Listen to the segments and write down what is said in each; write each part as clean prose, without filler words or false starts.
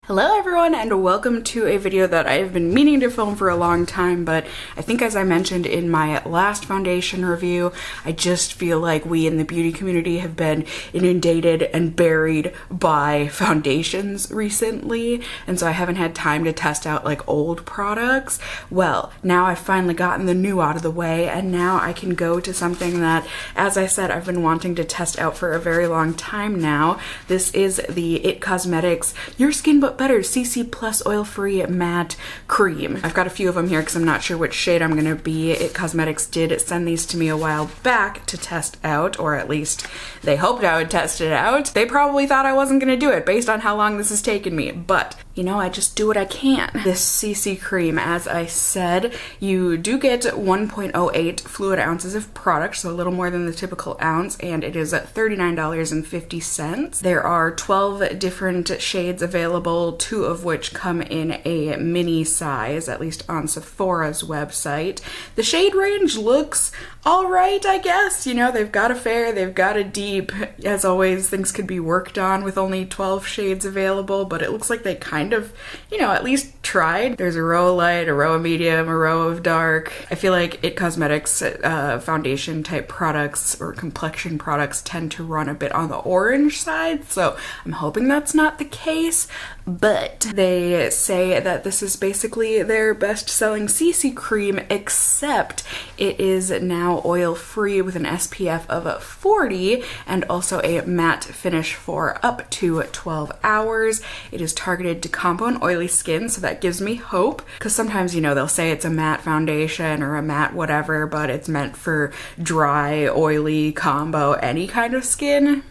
Hello everyone and welcome to a video that I have been meaning to film for a long time, but I think as I mentioned in my last foundation review, I just feel like we in the beauty community have been inundated and buried by foundations recently, and so I haven't had time to test out like old products. Well, now I've finally gotten the new out of the way, and now I can go to something that, as I said, I've been wanting to test out for a very long time now. This is the IT Cosmetics Your Skin But Better CC Plus Oil-Free Matte Cream. I've got a few of them here because I'm not sure which shade I'm gonna be. IT Cosmetics did send these to me a while back to test out, or at least they hoped I would test it out. They probably thought I wasn't gonna do it based on how long this has taken me, but you know, I just do what I can. This CC cream, as I said, you do get 1.08 fluid ounces of product, so a little more than the typical ounce, and it is at $39.50. There are 12 different shades available, 2 of which come in a mini size, at least on Sephora's website. The shade range looks all right, I guess. You know, they've got a fair, they've got a deep. As always, things could be worked on with only 12 shades available, but it looks like they kind of, you know, at least tried. There's a row of light, a row of medium, a row of dark. I feel like IT Cosmetics foundation type products or complexion products tend to run a bit on the orange side, so I'm hoping that's not the case. But they say that this is basically their best-selling CC cream, except it is now oil-free with an SPF of 40 and also a matte finish for up to 12 hours. It is targeted to combo and oily skin, so that gives me hope, because sometimes, you know, they'll say it's a matte foundation or a matte whatever, but it's meant for dry, oily, combo, any kind of skin.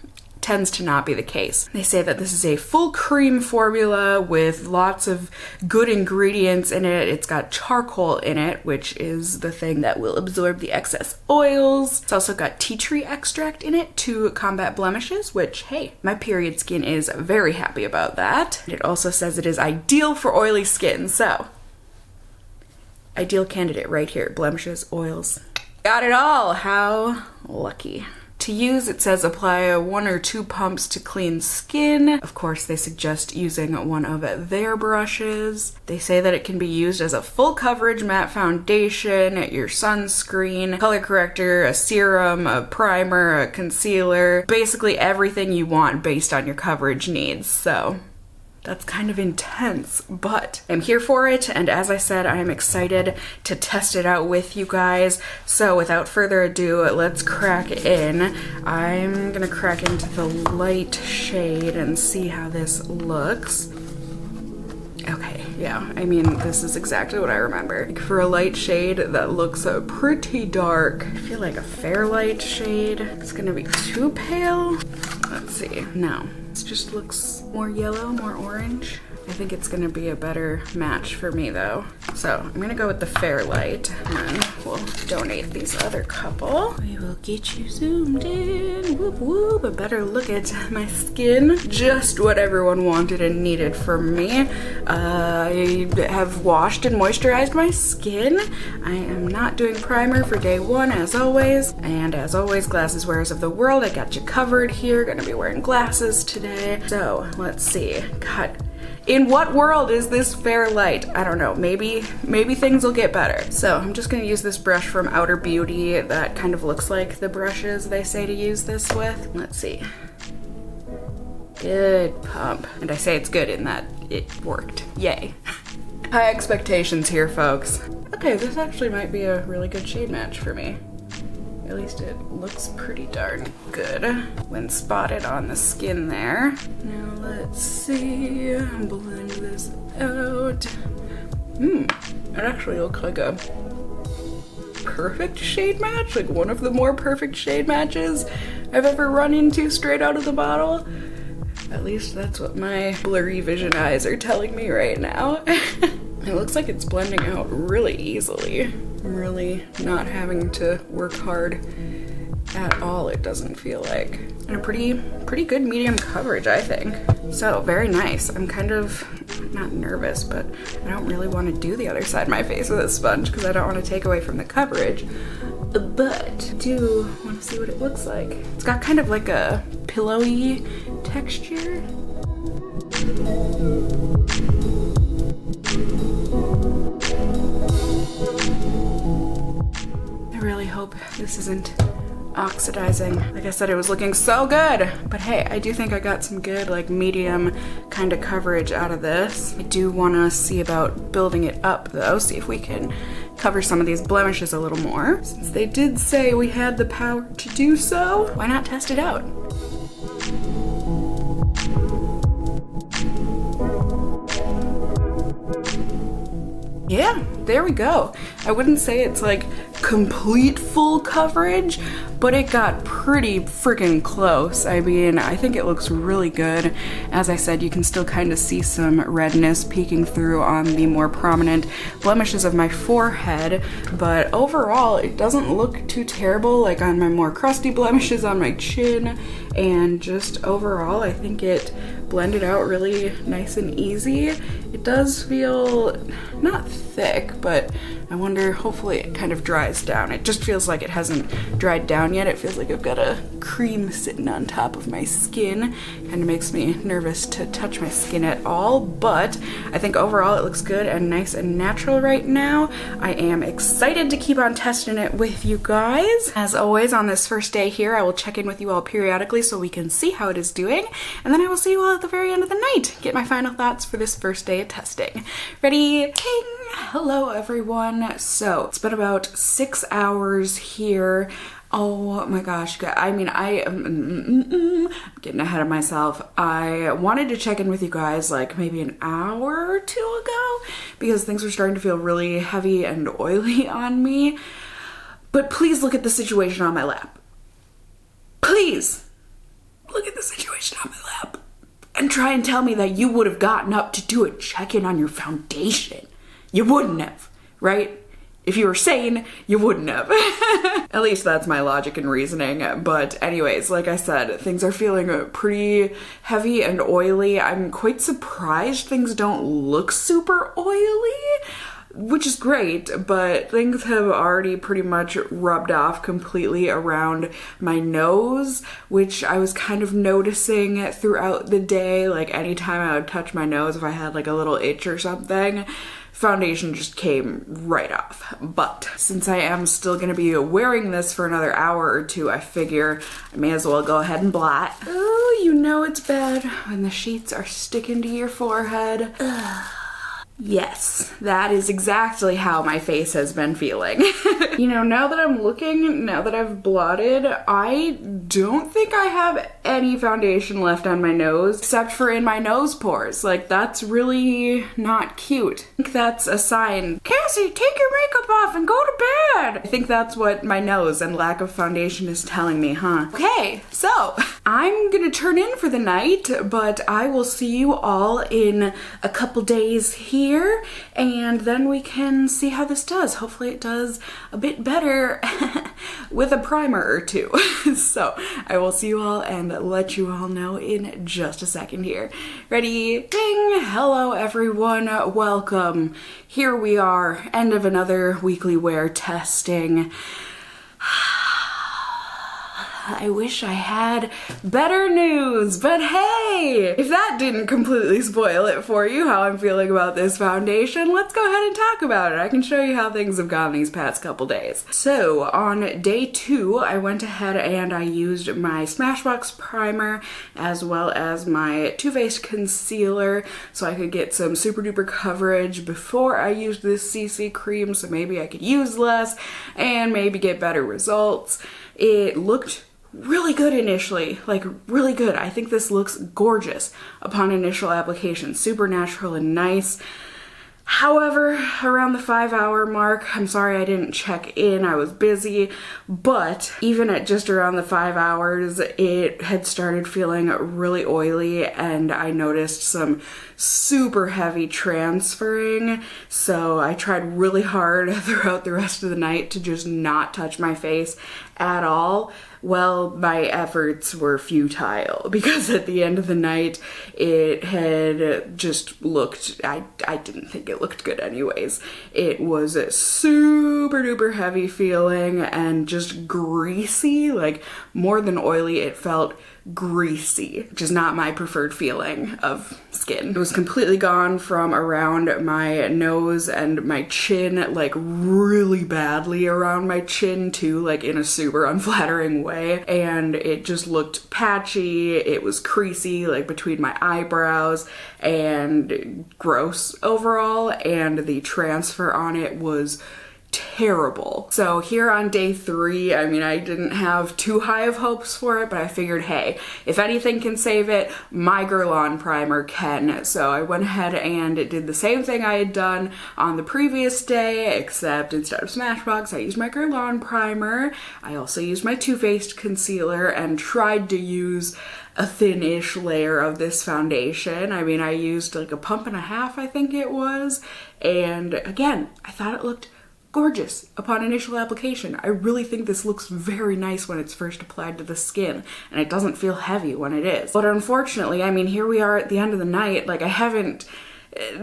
Tends to not be the case. They say that this is a full cream formula with lots of good ingredients in it. It's got charcoal in it, which is the thing that will absorb the excess oils. It's also got tea tree extract in it to combat blemishes, which, hey, my period skin is very happy about that. It also says it is ideal for oily skin, so ideal candidate right here. Blemishes, oils, got it all. How lucky. To use, it says apply 1 or 2 pumps to clean skin. Of course, they suggest using one of their brushes. They say that it can be used as a full coverage matte foundation, your sunscreen, color corrector, a serum, a primer, a concealer, basically everything you want based on your coverage needs. So that's kind of intense, but I'm here for it, and as I said, I am excited to test it out with you guys. So without further ado, let's crack in. I'm gonna crack into the light shade and see how this looks. Okay, yeah, I mean, this is exactly what I remember. Like, for a light shade that looks pretty dark, I feel like a fair light shade. It's gonna be too pale. Let's see, no. This just looks more yellow, more orange. I think it's gonna be a better match for me though. So I'm gonna go with the fair light, and then we'll donate these other couple. We will get you zoomed in, whoop whoop, a better look at my skin. Just what everyone wanted and needed from me. I have washed and moisturized my skin. I am not doing primer for day 1 as always. And as always, glasses wearers of the world, I got you covered here. Gonna be wearing glasses today. So let's see, God. In what world is this fair light? I don't know, maybe things will get better. So I'm just gonna use this brush from Outer Beauty that kind of looks like the brushes they say to use this with. Let's see. Good pump. And I say it's good in that it worked. Yay. High expectations here, folks. Okay, this actually might be a really good shade match for me. At least it looks pretty darn good when spotted on the skin there. Now let's see, blend this out. It actually looks like a perfect shade match, like one of the more perfect shade matches I've ever run into straight out of the bottle. At least that's what my blurry vision eyes are telling me right now. It looks like it's blending out really easily. I'm really not having to work hard at all, it doesn't feel like. And a pretty good medium coverage, I think. So, very nice. I'm kind of not nervous, but I don't really want to do the other side of my face with a sponge because I don't want to take away from the coverage. But I do want to see what it looks like. It's got kind of like a pillowy texture. this isn't oxidizing. Like I said, it was looking so good, but hey, I do think I got some good like medium kind of coverage out of this. I do want to see about building it up though, see if we can cover some of these blemishes a little more. Since they did say we had the power to do so, why not test it out? Yeah, there we go. I wouldn't say it's like complete full coverage, but it got pretty freaking close. I mean, I think it looks really good. As I said, you can still kind of see some redness peeking through on the more prominent blemishes of my forehead, but overall it doesn't look too terrible, like on my more crusty blemishes on my chin, and just overall I think it blended out really nice and easy. It does feel not thick, but I wonder, hopefully it kind of dries down. It just feels like it hasn't dried down yet. It feels like I've got a cream sitting on top of my skin. Kind of makes me nervous to touch my skin at all, but I think overall it looks good and nice and natural right now. I am excited to keep on testing it with you guys. As always, on this first day here, I will check in with you all periodically so we can see how it is doing, and then I will see you all at the very end of the night. Get my final thoughts for this first day of testing. Ready? Ping! Hello everyone. So it's been about 6 hours here. Oh my gosh, I mean, I am getting ahead of myself. I wanted to check in with you guys like maybe an hour or two ago because things were starting to feel really heavy and oily on me. But please look at the situation on my lap. Please look at the situation on my lap and try and tell me that you would have gotten up to do a check-in on your foundation. You wouldn't have, right? If you were sane, you wouldn't have. At least that's my logic and reasoning. But anyways, like I said, things are feeling pretty heavy and oily. I'm quite surprised things don't look super oily, which is great, but things have already pretty much rubbed off completely around my nose, which I was kind of noticing throughout the day. Like anytime I would touch my nose, if I had like a little itch or something, foundation just came right off. But since I am still gonna be wearing this for another hour or two, I figure I may as well go ahead and blot. Oh, you know it's bad when the sheets are sticking to your forehead. Ugh. Yes, that is exactly how my face has been feeling. You know, now that I'm looking, now that I've blotted, I don't think I have any foundation left on my nose, except for in my nose pores. Like, that's really not cute. I think that's a sign. Cassie, take your makeup off and go to bed! I think that's what my nose and lack of foundation is telling me, huh? Okay, so I'm gonna turn in for the night, but I will see you all in a couple days here. And then we can see how this does. Hopefully it does a bit better with a primer or two. So I will see you all and let you all know in just a second here. Ready? Ding! Hello everyone, welcome. Here we are, end of another weekly wear testing. I wish I had better news, but hey, if that didn't completely spoil it for you, how I'm feeling about this foundation, let's go ahead and talk about it. I can show you how things have gone these past couple days. So on day 2, I went ahead and I used my Smashbox primer as well as my Too Faced concealer so I could get some super duper coverage before I used this CC cream, so maybe I could use less and maybe get better results. It looked really good initially, like really good. I think this looks gorgeous upon initial application, super natural and nice. However, around the 5-hour mark, I'm sorry I didn't check in, I was busy, but even at just around the 5 hours, it had started feeling really oily and I noticed some super heavy transferring, so I tried really hard throughout the rest of the night to just not touch my face at all. Well, my efforts were futile because at the end of the night it had just looked, I didn't think it looked good anyways. It was super duper heavy feeling and just greasy, like more than oily. It felt greasy, which is not my preferred feeling of skin. It was completely gone from around my nose and my chin, like really badly around my chin too, like in a super unflattering way. And it just looked patchy. It was creasy, like between my eyebrows, and gross overall. And the transfer on it was terrible. So here on day 3, I mean, I didn't have too high of hopes for it, but I figured, hey, if anything can save it, my Guerlain primer can. So I went ahead and did the same thing I had done on the previous day, except instead of Smashbox, I used my Guerlain primer. I also used my Too Faced concealer and tried to use a thin-ish layer of this foundation. I mean, I used like a pump and a half, I think it was. And again, I thought it looked gorgeous upon initial application. I really think this looks very nice when it's first applied to the skin, and it doesn't feel heavy when it is. But unfortunately, I mean, here we are at the end of the night, like I haven't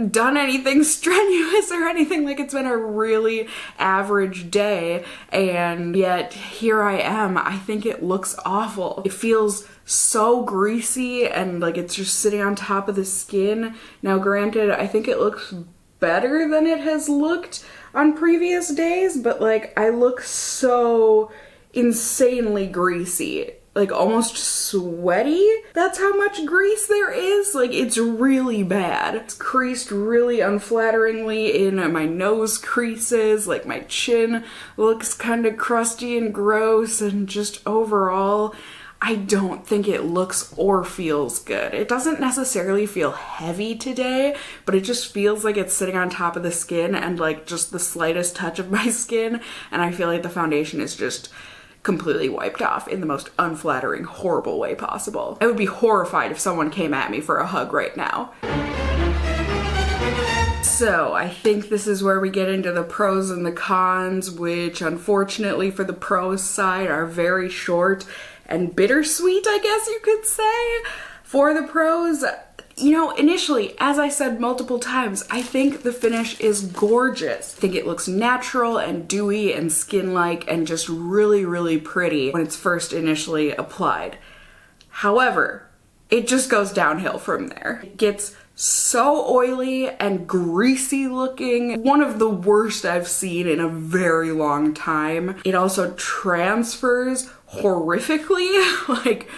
done anything strenuous or anything, like it's been a really average day, and yet here I am. I think it looks awful. It feels so greasy and like it's just sitting on top of the skin. Now granted, I think it looks better than it has looked on previous days, but like I look so insanely greasy, like almost sweaty. That's how much grease there is. Like it's really bad. It's creased really unflatteringly in my nose creases, like my chin looks kind of crusty and gross, and just overall I don't think it looks or feels good. It doesn't necessarily feel heavy today, but it just feels like it's sitting on top of the skin and like just the slightest touch of my skin, and I feel like the foundation is just completely wiped off in the most unflattering, horrible way possible. I would be horrified if someone came at me for a hug right now. So I think this is where we get into the pros and the cons, which unfortunately for the pros side are very short and bittersweet, I guess you could say. For the pros, you know, initially, as I said multiple times, I think the finish is gorgeous. I think it looks natural and dewy and skin-like and just really, really pretty when it's first initially applied. However, it just goes downhill from there. It gets so oily and greasy looking. One of the worst I've seen in a very long time. It also transfers horrifically. Like,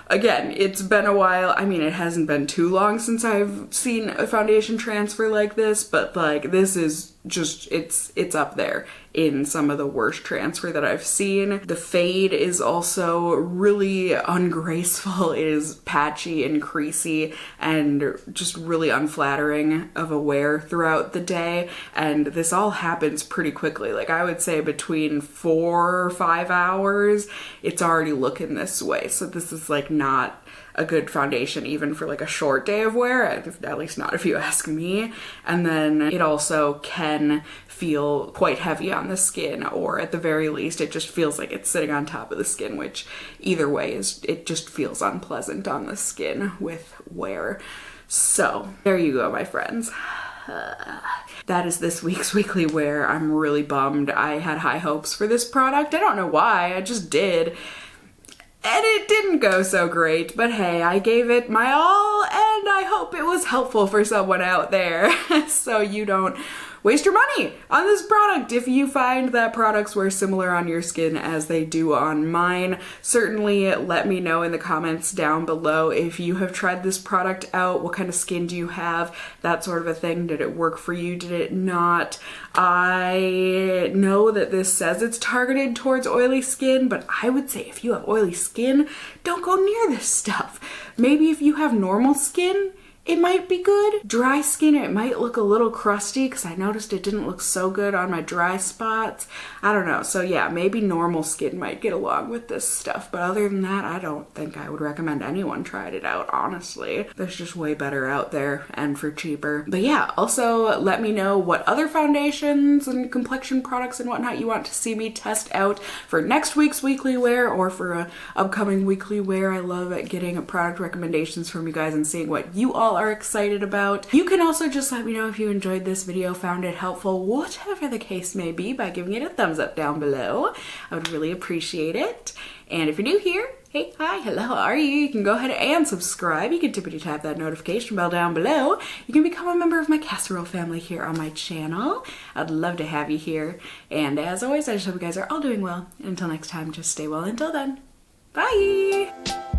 again, it's been a while. I mean, it hasn't been too long since I've seen a foundation transfer like this, but like this is just, it's up there in some of the worst transfer that I've seen. The fade is also really ungraceful. It is patchy and creasy and just really unflattering of a wear throughout the day. And this all happens pretty quickly. Like I would say between 4 or 5 hours, it's already looking this way. So this is like not a good foundation even for like a short day of wear, at least not if you ask me. And then it also can feel quite heavy on the skin, or at the very least it just feels like it's sitting on top of the skin, which either way is, it just feels unpleasant on the skin with wear. So there you go, my friends. That is this week's weekly wear. I'm really bummed. I had high hopes for this product. I don't know why, I just did. And it didn't go so great, but hey, I gave it my all, and I hope it was helpful for someone out there so you don't waste your money on this product. If you find that products wear similar on your skin as they do on mine, certainly let me know in the comments down below if you have tried this product out. What kind of skin do you have? That sort of a thing. Did it work for you? Did it not? I know that this says it's targeted towards oily skin, but I would say if you have oily skin, don't go near this stuff. Maybe if you have normal skin, it might be good. Dry skin, it might look a little crusty because I noticed it didn't look so good on my dry spots. I don't know. So yeah, maybe normal skin might get along with this stuff. But other than that, I don't think I would recommend anyone tried it out, honestly. There's just way better out there and for cheaper. But yeah, also let me know what other foundations and complexion products and whatnot you want to see me test out for next week's weekly wear or for a upcoming weekly wear. I love getting product recommendations from you guys and seeing what you all are excited about. You can also just let me know if you enjoyed this video, found it helpful, whatever the case may be, by giving it a thumbs up down below. I would really appreciate it. And if you're new here, hey, hi, hello, how are you? You can go ahead and subscribe. You can tippity tap that notification bell down below. You can become a member of my casserole family here on my channel. I'd love to have you here. And as always, I just hope you guys are all doing well. And until next time, just stay well until then. Bye!